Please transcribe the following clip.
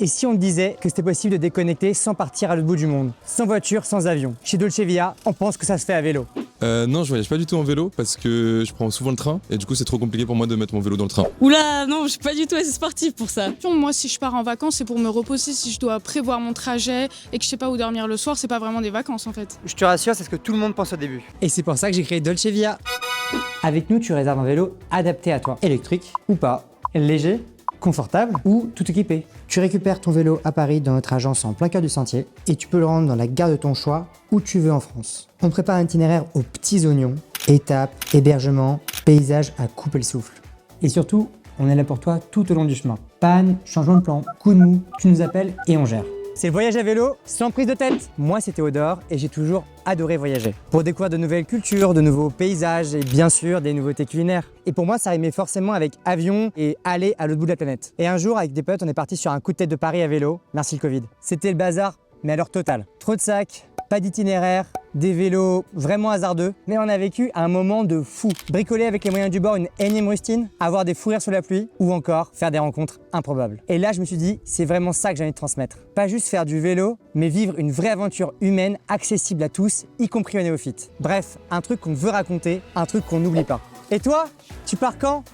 Et si on te disait que c'était possible de déconnecter sans partir à l'autre bout du monde, sans voiture, sans avion? Chez Dolce Via, on pense que ça se fait à vélo. Non, je voyage pas du tout en vélo parce que je prends souvent le train et du coup c'est trop compliqué pour moi de mettre mon vélo dans le train. Oula, non, je suis pas du tout assez sportive pour ça. Moi, si je pars en vacances, c'est pour me reposer. Si je dois prévoir mon trajet et que je sais pas où dormir le soir, c'est pas vraiment des vacances en fait. Je te rassure, c'est ce que tout le monde pense au début. Et c'est pour ça que j'ai créé Dolce Via. Avec nous, tu réserves un vélo adapté à toi, électrique ou pas, léger, confortable ou tout équipé. Tu récupères ton vélo à Paris dans notre agence en plein cœur du sentier et tu peux le rendre dans la gare de ton choix où tu veux en France. On prépare un itinéraire aux petits oignons, étapes, hébergement, paysages à couper le souffle. Et surtout, on est là pour toi tout au long du chemin. Panne, changement de plan, coup de mou, tu nous appelles et on gère. C'est le voyage à vélo sans prise de tête. Moi, c'est Théodore et j'ai toujours adoré voyager. Pour découvrir de nouvelles cultures, de nouveaux paysages et bien sûr des nouveautés culinaires. Et pour moi, ça rimait forcément avec avion et aller à l'autre bout de la planète. Et un jour, avec des potes, on est parti sur un coup de tête de Paris à vélo. Merci le Covid. C'était le bazar, mais à l'heure totale. Trop de sacs, pas d'itinéraire, des vélos vraiment hasardeux, mais on a vécu un moment de fou. Bricoler avec les moyens du bord une énième rustine, avoir des fous rires sous la pluie, ou encore faire des rencontres improbables. Et là, je me suis dit, c'est vraiment ça que j'ai envie de transmettre. Pas juste faire du vélo, mais vivre une vraie aventure humaine, accessible à tous, y compris aux néophytes. Bref, un truc qu'on veut raconter, un truc qu'on n'oublie pas. Et toi, tu pars quand ?